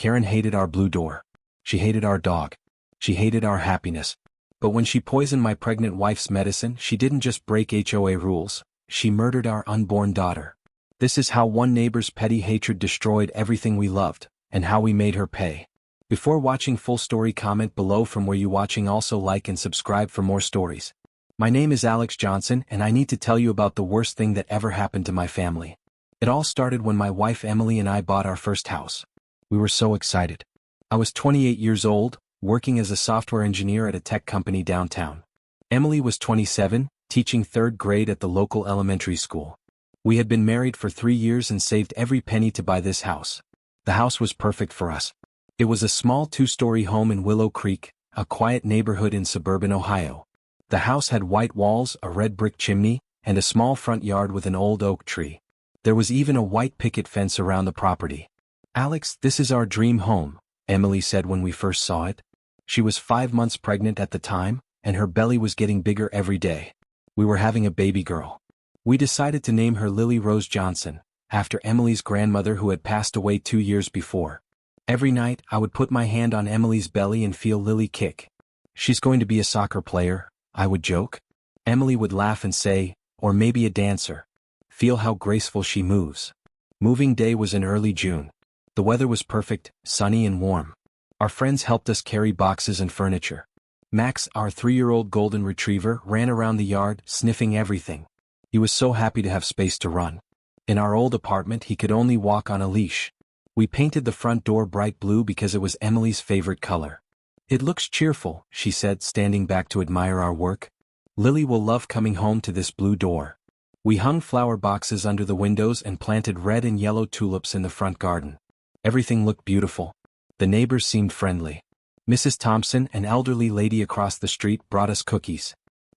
Karen hated our blue door. She hated our dog. She hated our happiness. But when she poisoned my pregnant wife's medicine, she didn't just break HOA rules, she murdered our unborn daughter. This is how one neighbor's petty hatred destroyed everything we loved, and how we made her pay. Before watching full story, comment below from where you watching. Also like and subscribe for more stories. My name is Alex Johnson, and I need to tell you about the worst thing that ever happened to my family. It all started when my wife Emily and I bought our first house. We were so excited. I was 28 years old, working as a software engineer at a tech company downtown. Emily was 27, teaching third grade at the local elementary school. We had been married for 3 years and saved every penny to buy this house. The house was perfect for us. It was a small 2-story home in Willow Creek, a quiet neighborhood in suburban Ohio. The house had white walls, a red brick chimney, and a small front yard with an old oak tree. There was even a white picket fence around the property. "Alex, this is our dream home," Emily said when we first saw it. She was 5 months pregnant at the time, and her belly was getting bigger every day. We were having a baby girl. We decided to name her Lily Rose Johnson, after Emily's grandmother who had passed away 2 years before. Every night, I would put my hand on Emily's belly and feel Lily kick. "She's going to be a soccer player," I would joke. Emily would laugh and say, "Or maybe a dancer. Feel how graceful she moves." Moving day was in early June. The weather was perfect, sunny and warm. Our friends helped us carry boxes and furniture. Max, our 3-year-old golden retriever, ran around the yard, sniffing everything. He was so happy to have space to run. In our old apartment, he could only walk on a leash. We painted the front door bright blue because it was Emily's favorite color. "It looks cheerful," she said, standing back to admire our work. "Lily will love coming home to this blue door." We hung flower boxes under the windows and planted red and yellow tulips in the front garden. Everything looked beautiful. The neighbors seemed friendly. Mrs. Thompson, an elderly lady across the street, brought us cookies.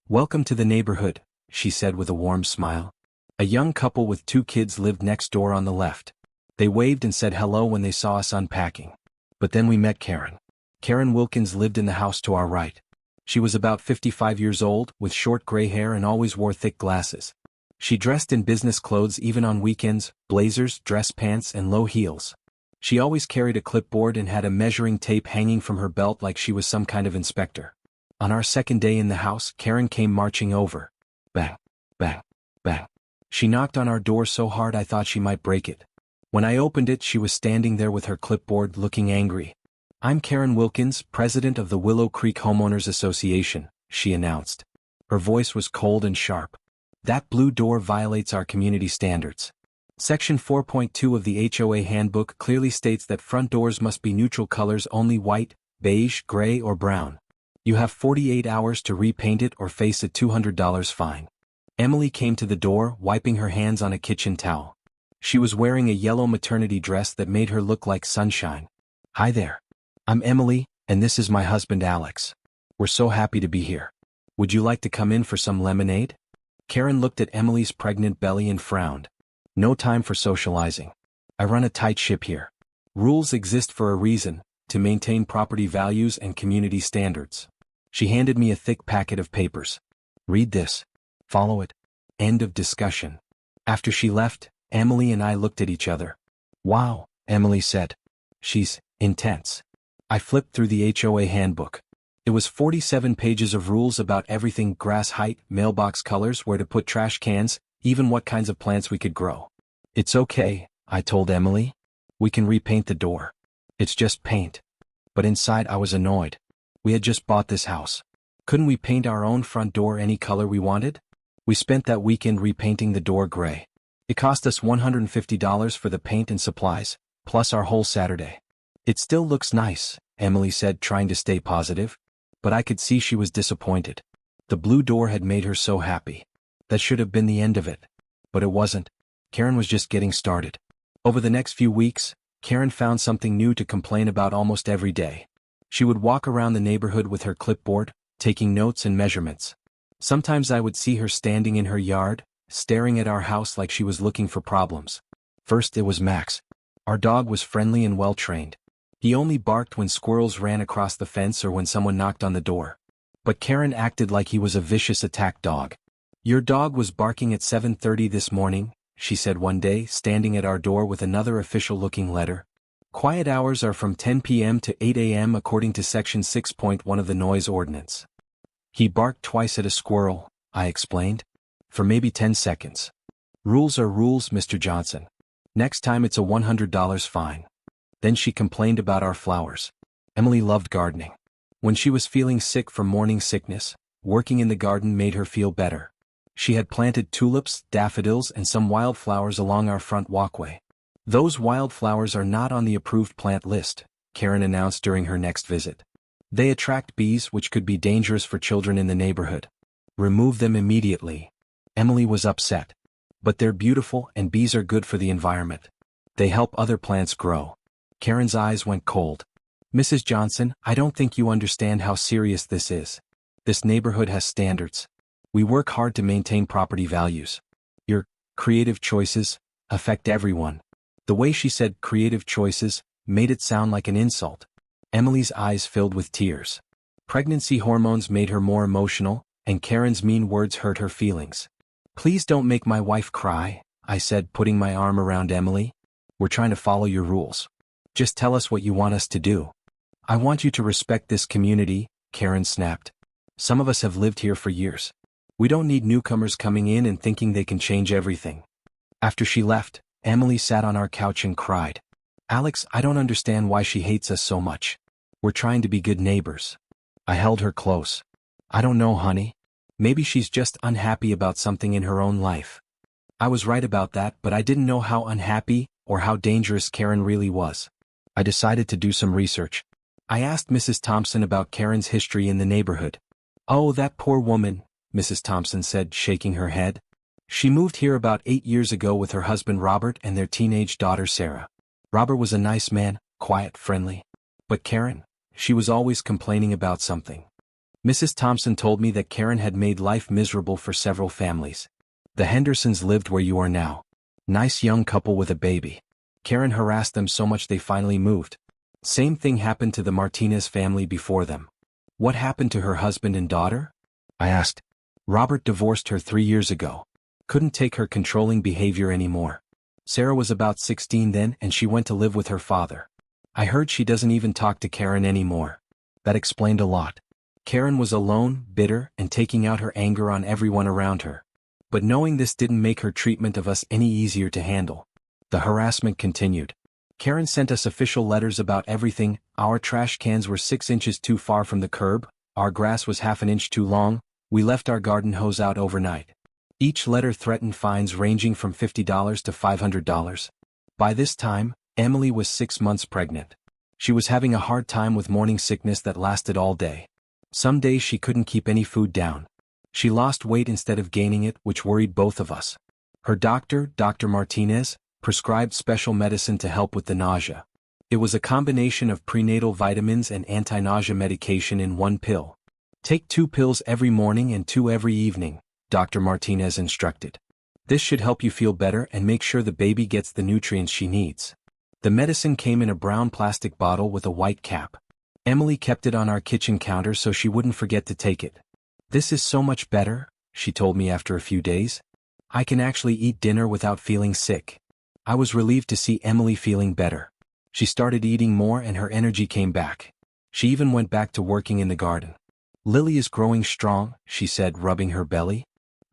"Welcome to the neighborhood," she said with a warm smile. A young couple with 2 kids lived next door on the left. They waved and said hello when they saw us unpacking. But then we met Karen. Karen Wilkins lived in the house to our right. She was about 55 years old, with short gray hair and always wore thick glasses. She dressed in business clothes even on weekends, blazers, dress pants, and low heels. She always carried a clipboard and had a measuring tape hanging from her belt like she was some kind of inspector. On our second day in the house, Karen came marching over. Bang, bang, bang. She knocked on our door so hard I thought she might break it. When I opened it, she was standing there with her clipboard, looking angry. "I'm Karen Wilkins, president of the Willow Creek Homeowners Association," she announced. Her voice was cold and sharp. "That blue door violates our community standards. Section 4.2 of the HOA handbook clearly states that front doors must be neutral colors only: white, beige, gray, or brown. You have 48 hours to repaint it or face a $200 fine." Emily came to the door, wiping her hands on a kitchen towel. She was wearing a yellow maternity dress that made her look like sunshine. "Hi there. I'm Emily, and this is my husband Alex. We're so happy to be here. Would you like to come in for some lemonade?" Karen looked at Emily's pregnant belly and frowned. "No time for socializing. I run a tight ship here. Rules exist for a reason, to maintain property values and community standards." She handed me a thick packet of papers. "Read this. Follow it. End of discussion." After she left, Emily and I looked at each other. "Wow," Emily said. "She's intense." I flipped through the HOA handbook. It was 47 pages of rules about everything: grass height, mailbox colors, where to put trash cans, even what kinds of plants we could grow. "It's okay," I told Emily. "We can repaint the door. It's just paint." But inside I was annoyed. We had just bought this house. Couldn't we paint our own front door any color we wanted? We spent that weekend repainting the door gray. It cost us $150 for the paint and supplies, plus our whole Saturday. "It still looks nice," Emily said, trying to stay positive. But I could see she was disappointed. The blue door had made her so happy. That should have been the end of it. But it wasn't. Karen was just getting started. Over the next few weeks, Karen found something new to complain about almost every day. She would walk around the neighborhood with her clipboard, taking notes and measurements. Sometimes I would see her standing in her yard, staring at our house like she was looking for problems. First it was Max. Our dog was friendly and well-trained. He only barked when squirrels ran across the fence or when someone knocked on the door. But Karen acted like he was a vicious attack dog. "Your dog was barking at 7:30 this morning," she said one day, standing at our door with another official-looking letter. Quiet hours are from 10 p.m. to 8 a.m. according to Section 6.1 of the Noise Ordinance. He barked twice at a squirrel, I explained. For maybe 10 seconds. Rules are rules, Mr. Johnson. Next time it's a $100 fine. Then she complained about our flowers. Emily loved gardening. When she was feeling sick from morning sickness, working in the garden made her feel better. She had planted tulips, daffodils, and some wildflowers along our front walkway. Those wildflowers are not on the approved plant list, Karen announced during her next visit. They attract bees, which could be dangerous for children in the neighborhood. Remove them immediately. Emily was upset. But they're beautiful and bees are good for the environment. They help other plants grow. Karen's eyes went cold. Mrs. Johnson, I don't think you understand how serious this is. This neighborhood has standards. We work hard to maintain property values. Your creative choices affect everyone. The way she said creative choices made it sound like an insult. Emily's eyes filled with tears. Pregnancy hormones made her more emotional, and Karen's mean words hurt her feelings. Please don't make my wife cry, I said, putting my arm around Emily. We're trying to follow your rules. Just tell us what you want us to do. I want you to respect this community, Karen snapped. Some of us have lived here for years. We don't need newcomers coming in and thinking they can change everything. After she left, Emily sat on our couch and cried. Alex, I don't understand why she hates us so much. We're trying to be good neighbors. I held her close. I don't know, honey. Maybe she's just unhappy about something in her own life. I was right about that, but I didn't know how unhappy or how dangerous Karen really was. I decided to do some research. I asked Mrs. Thompson about Karen's history in the neighborhood. Oh, that poor woman, Mrs. Thompson said, shaking her head. She moved here about 8 years ago with her husband Robert and their teenage daughter Sarah. Robert was a nice man, quiet, friendly. But Karen, she was always complaining about something. Mrs. Thompson told me that Karen had made life miserable for several families. The Hendersons lived where you are now. Nice young couple with a baby. Karen harassed them so much they finally moved. Same thing happened to the Martinez family before them. What happened to her husband and daughter? I asked. Robert divorced her 3 years ago. Couldn't take her controlling behavior anymore. Sarah was about 16 then and she went to live with her father. I heard she doesn't even talk to Karen anymore. That explained a lot. Karen was alone, bitter, and taking out her anger on everyone around her. But knowing this didn't make her treatment of us any easier to handle. The harassment continued. Karen sent us official letters about everything. Our trash cans were 6 inches too far from the curb, our grass was half an inch too long, we left our garden hose out overnight. Each letter threatened fines ranging from $50 to $500. By this time, Emily was 6 months pregnant. She was having a hard time with morning sickness that lasted all day. Some days she couldn't keep any food down. She lost weight instead of gaining it, which worried both of us. Her doctor, Dr. Martinez, prescribed special medicine to help with the nausea. It was a combination of prenatal vitamins and anti-nausea medication in one pill. Take 2 pills every morning and 2 every evening, Dr. Martinez instructed. This should help you feel better and make sure the baby gets the nutrients she needs. The medicine came in a brown plastic bottle with a white cap. Emily kept it on our kitchen counter so she wouldn't forget to take it. This is so much better, she told me after a few days. I can actually eat dinner without feeling sick. I was relieved to see Emily feeling better. She started eating more and her energy came back. She even went back to working in the garden. Lily is growing strong, she said, rubbing her belly.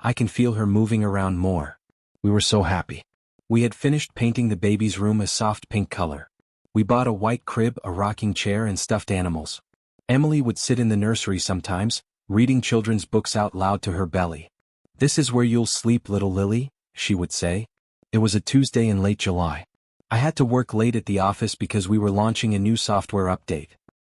I can feel her moving around more. We were so happy. We had finished painting the baby's room a soft pink color. We bought a white crib, a rocking chair, and stuffed animals. Emily would sit in the nursery sometimes, reading children's books out loud to her belly. This is where you'll sleep, little Lily, she would say. It was a Tuesday in late July. I had to work late at the office because we were launching a new software update.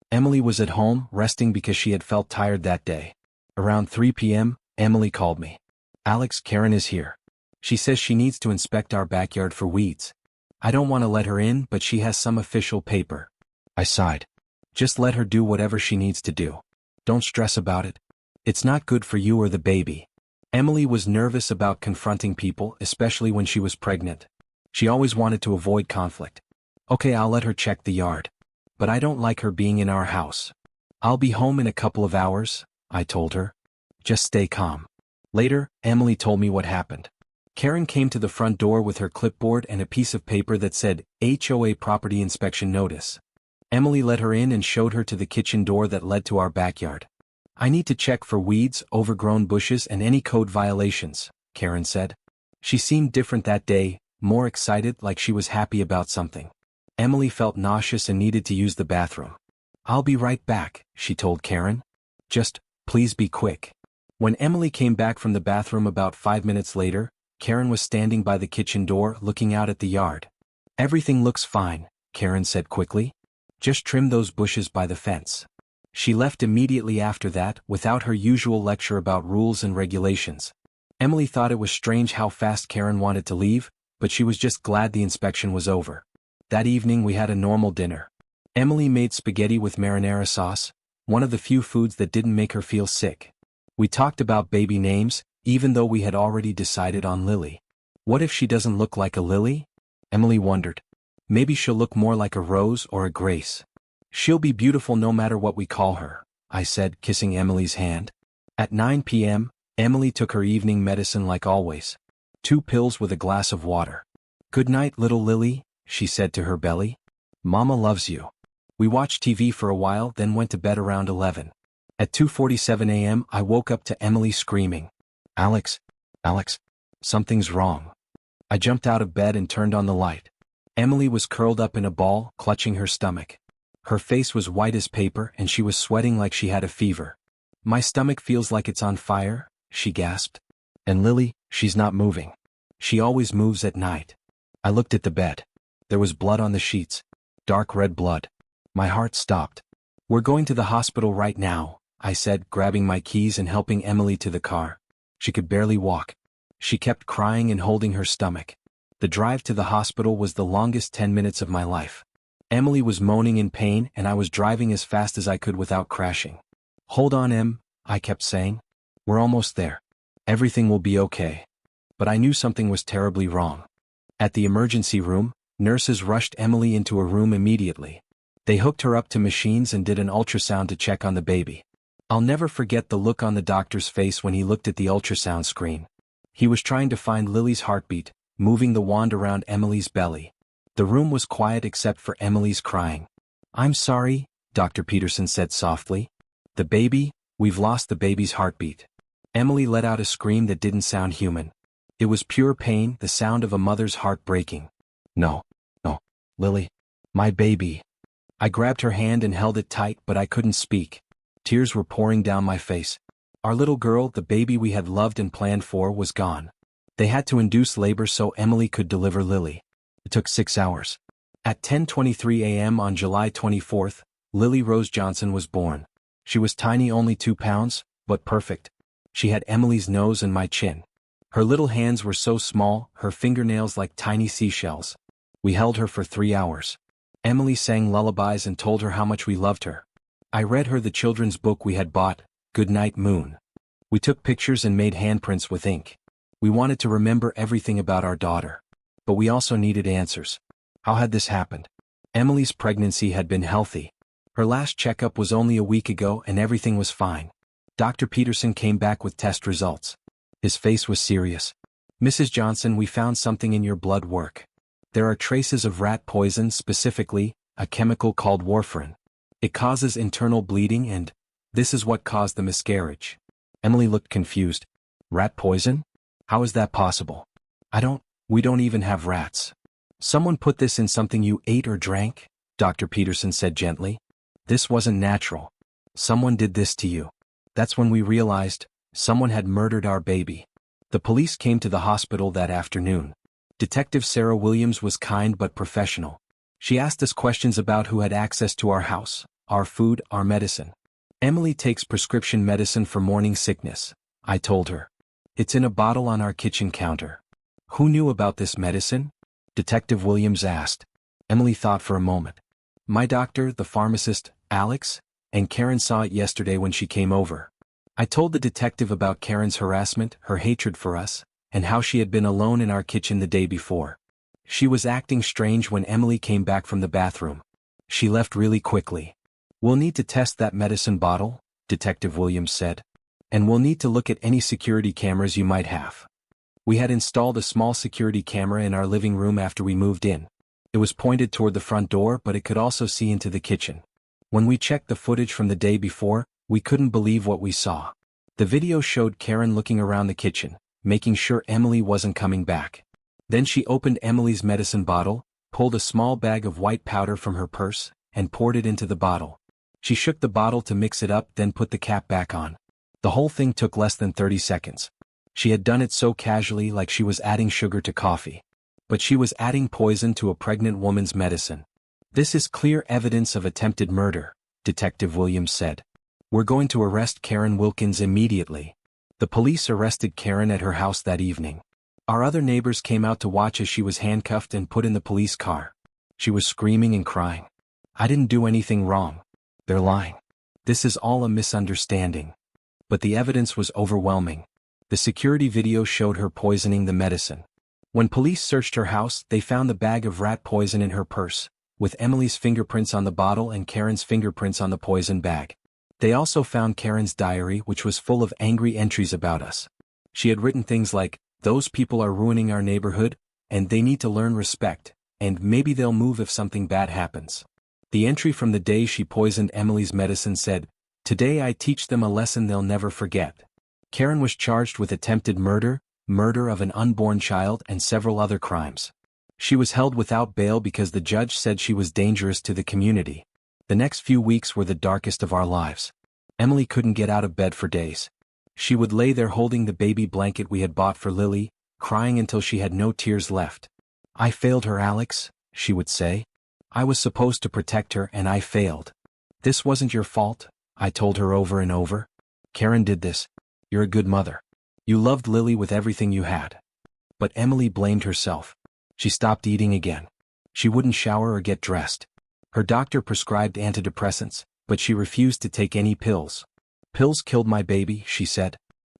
Emily was at home, resting because she had felt tired that day. Around 3 p.m., Emily called me. Alex, Karen is here. She says she needs to inspect our backyard for weeds. I don't want to let her in, but she has some official paper. I sighed. Just let her do whatever she needs to do. Don't stress about it. It's not good for you or the baby. Emily was nervous about confronting people, especially when she was pregnant. She always wanted to avoid conflict. Okay, I'll let her check the yard. But I don't like her being in our house. I'll be home in a couple of hours, I told her. Just stay calm. Later, Emily told me what happened. Karen came to the front door with her clipboard and a piece of paper that said, HOA Property Inspection Notice. Emily let her in and showed her to the kitchen door that led to our backyard. I need to check for weeds, overgrown bushes and any code violations, Karen said. She seemed different that day, more excited, like she was happy about something. Emily felt nauseous and needed to use the bathroom. I'll be right back, she told Karen. Just, please be quick. When Emily came back from the bathroom about 5 minutes later, Karen was standing by the kitchen door looking out at the yard. Everything looks fine, Karen said quickly. Just trim those bushes by the fence. She left immediately after that, without her usual lecture about rules and regulations. Emily thought it was strange how fast Karen wanted to leave, but she was just glad the inspection was over. That evening we had a normal dinner. Emily made spaghetti with marinara sauce, one of the few foods that didn't make her feel sick. We talked about baby names, even though we had already decided on Lily. What if she doesn't look like a lily? Emily wondered. Maybe she'll look more like a Rose or a Grace. She'll be beautiful no matter what we call her, I said, kissing Emily's hand. At 9 p.m., Emily took her evening medicine like always. 2 pills with a glass of water. Good night, little Lily, she said to her belly. Mama loves you. We watched TV for a while, then went to bed around 11. At 2:47 a.m. I woke up to Emily screaming. Alex, something's wrong. I jumped out of bed and turned on the light. Emily was curled up in a ball, clutching her stomach. Her face was white as paper and she was sweating like she had a fever. My stomach feels like it's on fire, she gasped. And Lily, she's not moving. She always moves at night. I looked at the bed. There was blood on the sheets. Dark red blood. My heart stopped. We're going to the hospital right now, I said, grabbing my keys and helping Emily to the car. She could barely walk. She kept crying and holding her stomach. The drive to the hospital was the longest 10 minutes of my life. Emily was moaning in pain and I was driving as fast as I could without crashing. Hold on, Em, I kept saying. We're almost there. Everything will be okay. But I knew something was terribly wrong. At the emergency room, nurses rushed Emily into a room immediately. They hooked her up to machines and did an ultrasound to check on the baby. I'll never forget the look on the doctor's face when he looked at the ultrasound screen. He was trying to find Lily's heartbeat, moving the wand around Emily's belly. The room was quiet except for Emily's crying. I'm sorry, Dr. Peterson said softly. The baby, we've lost the baby's heartbeat. Emily let out a scream that didn't sound human. It was pure pain, the sound of a mother's heart breaking. No, Lily, my baby. I grabbed her hand and held it tight, but I couldn't speak. Tears were pouring down my face. Our little girl, the baby we had loved and planned for, was gone. They had to induce labor so Emily could deliver Lily. It took 6 hours. At 10:23 a.m. on July 24th, Lily Rose Johnson was born. She was tiny, only 2 pounds, but perfect. She had Emily's nose and my chin. Her little hands were so small, her fingernails like tiny seashells. We held her for 3 hours. Emily sang lullabies and told her how much we loved her. I read her the children's book we had bought, Good Night Moon. We took pictures and made handprints with ink. We wanted to remember everything about our daughter. But we also needed answers. How had this happened? Emily's pregnancy had been healthy. Her last checkup was only a week ago and everything was fine. Dr. Peterson came back with test results. His face was serious. Mrs. Johnson, we found something in your blood work. There are traces of rat poison, specifically, a chemical called warfarin. It causes internal bleeding and this is what caused the miscarriage. Emily looked confused. Rat poison? How is that possible? We don't even have rats. Someone put this in something you ate or drank? Dr. Peterson said gently. This wasn't natural. Someone did this to you. That's when we realized, someone had murdered our baby. The police came to the hospital that afternoon. Detective Sarah Williams was kind but professional. She asked us questions about who had access to our house, our food, our medicine. Emily takes prescription medicine for morning sickness, I told her. It's in a bottle on our kitchen counter. Who knew about this medicine? Detective Williams asked. Emily thought for a moment. My doctor, the pharmacist, Alex, and Karen saw it yesterday when she came over. I told the detective about Karen's harassment, her hatred for us, and how she had been alone in our kitchen the day before. She was acting strange when Emily came back from the bathroom. She left really quickly. We'll need to test that medicine bottle, Detective Williams said. And we'll need to look at any security cameras you might have. We had installed a small security camera in our living room after we moved in. It was pointed toward the front door, but it could also see into the kitchen. When we checked the footage from the day before, we couldn't believe what we saw. The video showed Karen looking around the kitchen, making sure Emily wasn't coming back. Then she opened Emily's medicine bottle, pulled a small bag of white powder from her purse, and poured it into the bottle. She shook the bottle to mix it up, then put the cap back on. The whole thing took less than 30 seconds. She had done it so casually, like she was adding sugar to coffee. But she was adding poison to a pregnant woman's medicine. "This is clear evidence of attempted murder," Detective Williams said. "We're going to arrest Karen Wilkins immediately." The police arrested Karen at her house that evening. Our other neighbors came out to watch as she was handcuffed and put in the police car. She was screaming and crying. "I didn't do anything wrong. They're lying. This is all a misunderstanding." But the evidence was overwhelming. The security video showed her poisoning the medicine. When police searched her house, they found the bag of rat poison in her purse, with Emily's fingerprints on the bottle and Karen's fingerprints on the poison bag. They also found Karen's diary, which was full of angry entries about us. She had written things like, "Those people are ruining our neighborhood, and they need to learn respect, and maybe they'll move if something bad happens." The entry from the day she poisoned Emily's medicine said, "Today I teach them a lesson they'll never forget." Karen was charged with attempted murder, murder of an unborn child, and several other crimes. She was held without bail because the judge said she was dangerous to the community. The next few weeks were the darkest of our lives. Emily couldn't get out of bed for days. She would lay there holding the baby blanket we had bought for Lily, crying until she had no tears left. "I failed her, Alex," she would say. "I was supposed to protect her and I failed. This wasn't your fault," I told her over and over. "Karen did this. You're a good mother. You loved Lily with everything you had." But Emily blamed herself. She stopped eating again. She wouldn't shower or get dressed. Her doctor prescribed antidepressants, but she refused to take any pills. "Pills killed my baby," she said.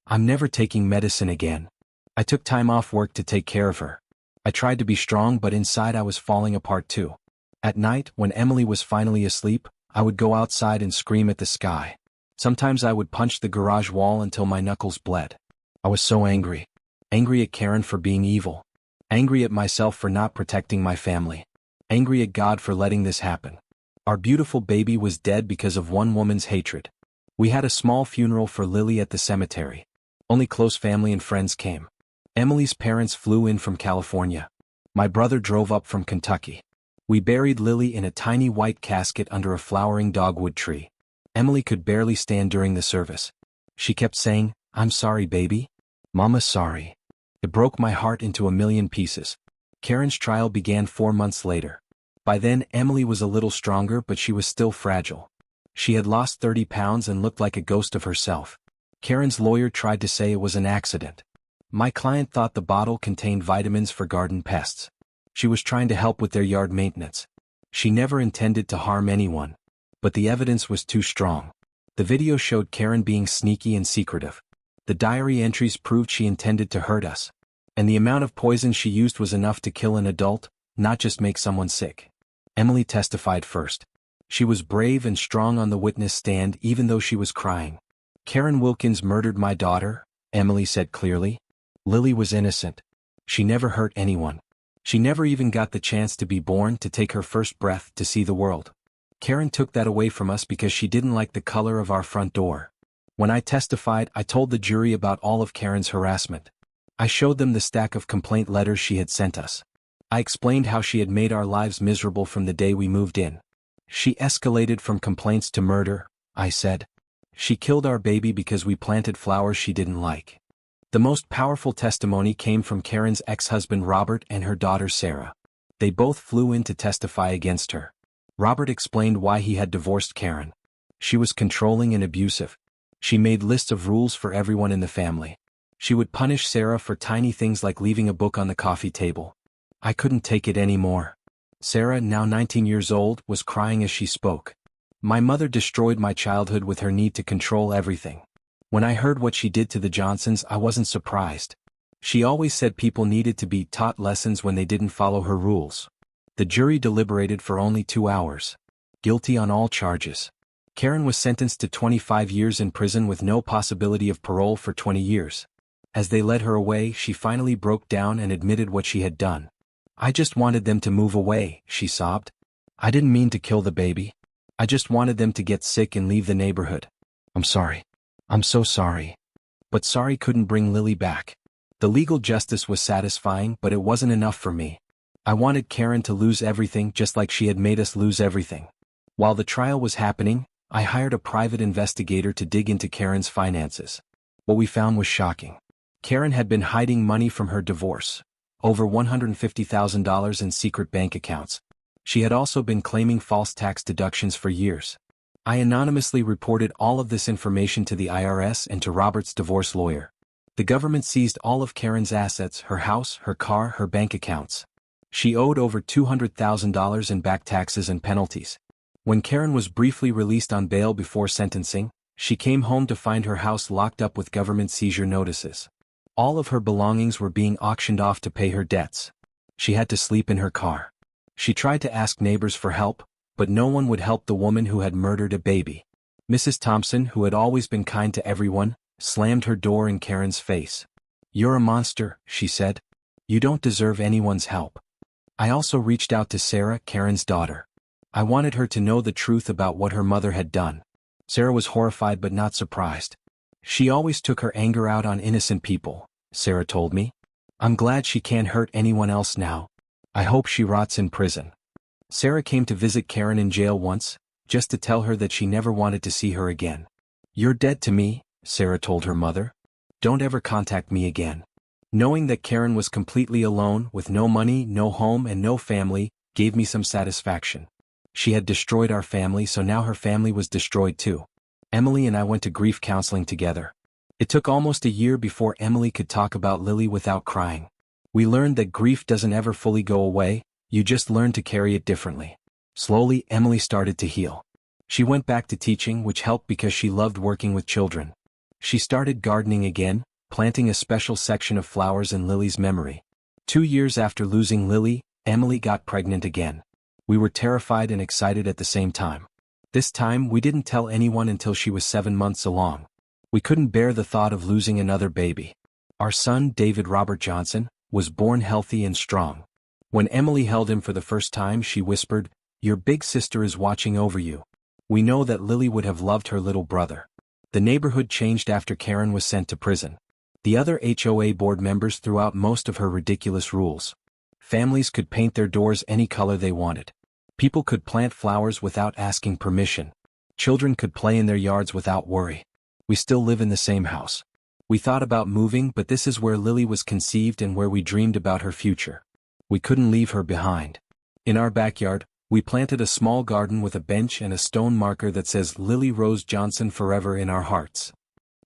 "I'm never taking medicine again." I took time off work to take care of her. I tried to be strong, but inside I was falling apart too. At night, when Emily was finally asleep, I would go outside and scream at the sky. Sometimes I would punch the garage wall until my knuckles bled. I was so angry. Angry at Karen for being evil. Angry at myself for not protecting my family. Angry at God for letting this happen. Our beautiful baby was dead because of one woman's hatred. We had a small funeral for Lily at the cemetery. Only close family and friends came. Emily's parents flew in from California. My brother drove up from Kentucky. We buried Lily in a tiny white casket under a flowering dogwood tree. Emily could barely stand during the service. She kept saying, "I'm sorry, baby. Mama's sorry." It broke my heart into a million pieces. Karen's trial began 4 months later. By then, Emily was a little stronger, but she was still fragile. She had lost 30 pounds and looked like a ghost of herself. Karen's lawyer tried to say it was an accident. My client thought the bottle contained vitamins for garden pests. She was trying to help with their yard maintenance. She never intended to harm anyone. But the evidence was too strong. The video showed Karen being sneaky and secretive. The diary entries proved she intended to hurt us. And the amount of poison she used was enough to kill an adult, not just make someone sick. Emily testified first. She was brave and strong on the witness stand even though she was crying. "Karen Wilkins murdered my daughter," Emily said clearly. "Lily was innocent. She never hurt anyone. She never even got the chance to be born, to take her first breath, to see the world. Karen took that away from us because she didn't like the color of our front door." When I testified, I told the jury about all of Karen's harassment. I showed them the stack of complaint letters she had sent us. I explained how she had made our lives miserable from the day we moved in. "She escalated from complaints to murder," I said. "She killed our baby because we planted flowers she didn't like." The most powerful testimony came from Karen's ex-husband Robert and her daughter Sarah. They both flew in to testify against her. Robert explained why he had divorced Karen. She was controlling and abusive. She made lists of rules for everyone in the family. She would punish Sarah for tiny things like leaving a book on the coffee table. I couldn't take it anymore. Sarah, now 19 years old, was crying as she spoke. "My mother destroyed my childhood with her need to control everything. When I heard what she did to the Johnsons, I wasn't surprised. She always said people needed to be taught lessons when they didn't follow her rules." The jury deliberated for only 2 hours. Guilty on all charges. Karen was sentenced to 25 years in prison with no possibility of parole for 20 years. As they led her away, she finally broke down and admitted what she had done. "I just wanted them to move away," she sobbed. "I didn't mean to kill the baby. I just wanted them to get sick and leave the neighborhood. I'm sorry. I'm so sorry." But sorry couldn't bring Lily back. The legal justice was satisfying, but it wasn't enough for me. I wanted Karen to lose everything just like she had made us lose everything. While the trial was happening, I hired a private investigator to dig into Karen's finances. What we found was shocking. Karen had been hiding money from her divorce, over $150,000 in secret bank accounts. She had also been claiming false tax deductions for years. I anonymously reported all of this information to the IRS and to Robert's divorce lawyer. The government seized all of Karen's assets, her house, her car, her bank accounts. She owed over $200,000 in back taxes and penalties. When Karen was briefly released on bail before sentencing, she came home to find her house locked up with government seizure notices. All of her belongings were being auctioned off to pay her debts. She had to sleep in her car. She tried to ask neighbors for help, but no one would help the woman who had murdered a baby. Mrs. Thompson, who had always been kind to everyone, slammed her door in Karen's face. "You're a monster," she said. "You don't deserve anyone's help." I also reached out to Sarah, Karen's daughter. I wanted her to know the truth about what her mother had done. Sarah was horrified but not surprised. "She always took her anger out on innocent people," Sarah told me. "I'm glad she can't hurt anyone else now. I hope she rots in prison." Sarah came to visit Karen in jail once, just to tell her that she never wanted to see her again. "You're dead to me," Sarah told her mother. "Don't ever contact me again." Knowing that Karen was completely alone, with no money, no home, and no family, gave me some satisfaction. She had destroyed our family, so now her family was destroyed too. Emily and I went to grief counseling together. It took almost a year before Emily could talk about Lily without crying. We learned that grief doesn't ever fully go away, you just learn to carry it differently. Slowly, Emily started to heal. She went back to teaching, which helped because she loved working with children. She started gardening again, planting a special section of flowers in Lily's memory. 2 years after losing Lily, Emily got pregnant again. We were terrified and excited at the same time. This time, we didn't tell anyone until she was 7 months along. We couldn't bear the thought of losing another baby. Our son, David Robert Johnson, was born healthy and strong. When Emily held him for the first time, she whispered, "Your big sister is watching over you." We know that Lily would have loved her little brother. The neighborhood changed after Karen was sent to prison. The other HOA board members threw out most of her ridiculous rules. Families could paint their doors any color they wanted. People could plant flowers without asking permission. Children could play in their yards without worry. We still live in the same house. We thought about moving, but this is where Lily was conceived and where we dreamed about her future. We couldn't leave her behind. In our backyard, we planted a small garden with a bench and a stone marker that says Lily Rose Johnson forever in our hearts.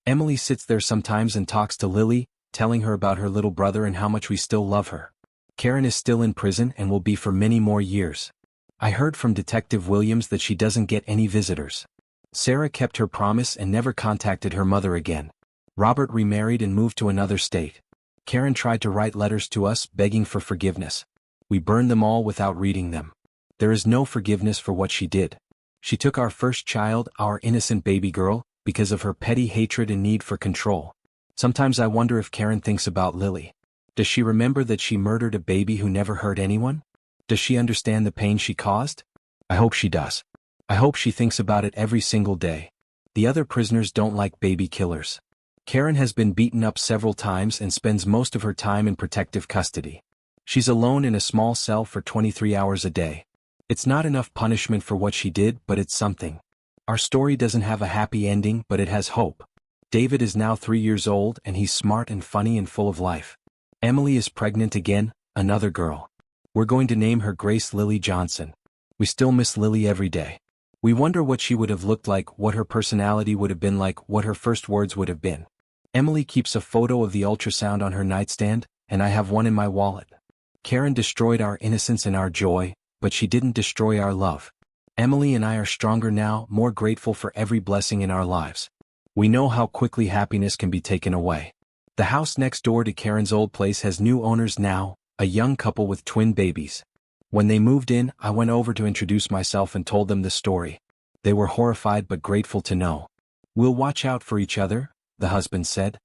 Emily sits there sometimes and talks to Lily, telling her about her little brother and how much we still love her. Karen is still in prison and will be for many more years. I heard from Detective Williams that she doesn't get any visitors. Sarah kept her promise and never contacted her mother again. Robert remarried and moved to another state. Karen tried to write letters to us begging for forgiveness. We burned them all without reading them. There is no forgiveness for what she did. She took our first child, our innocent baby girl, because of her petty hatred and need for control. Sometimes I wonder if Karen thinks about Lily. Does she remember that she murdered a baby who never hurt anyone? Does she understand the pain she caused? I hope she does. I hope she thinks about it every single day. The other prisoners don't like baby killers. Karen has been beaten up several times and spends most of her time in protective custody. She's alone in a small cell for 23 hours a day. It's not enough punishment for what she did, but it's something. Our story doesn't have a happy ending, but it has hope. David is now 3 years old and he's smart and funny and full of life. Emily is pregnant again, another girl. We're going to name her Grace Lily Johnson. We still miss Lily every day. We wonder what she would have looked like, what her personality would have been like, what her first words would have been. Emily keeps a photo of the ultrasound on her nightstand, and I have one in my wallet. Karen destroyed our innocence and our joy, but she didn't destroy our love. Emily and I are stronger now, more grateful for every blessing in our lives. We know how quickly happiness can be taken away. The house next door to Karen's old place has new owners now, a young couple with twin babies. When they moved in, I went over to introduce myself and told them the story. They were horrified but grateful to know. "We'll watch out for each other," the husband said.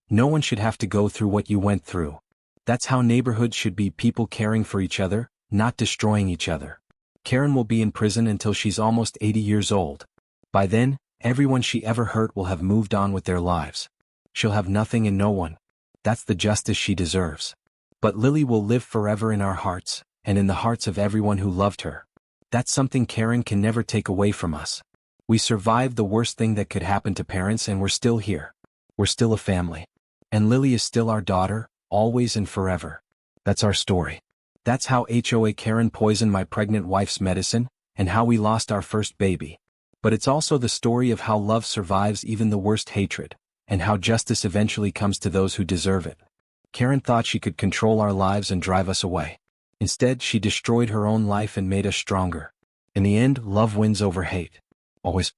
No one should have to go through what you went through. That's how neighborhoods should be, people caring for each other, not destroying each other. Karen will be in prison until she's almost 80 years old. By then, everyone she ever hurt will have moved on with their lives. She'll have nothing and no one. That's the justice she deserves. But Lily will live forever in our hearts, and in the hearts of everyone who loved her. That's something Karen can never take away from us. We survived the worst thing that could happen to parents, and we're still here. We're still a family. And Lily is still our daughter, always and forever. That's our story. That's how HOA Karen poisoned my pregnant wife's medicine, and how we lost our first baby. But it's also the story of how love survives even the worst hatred, and how justice eventually comes to those who deserve it. Karen thought she could control our lives and drive us away. Instead, she destroyed her own life and made us stronger. In the end, love wins over hate. Always.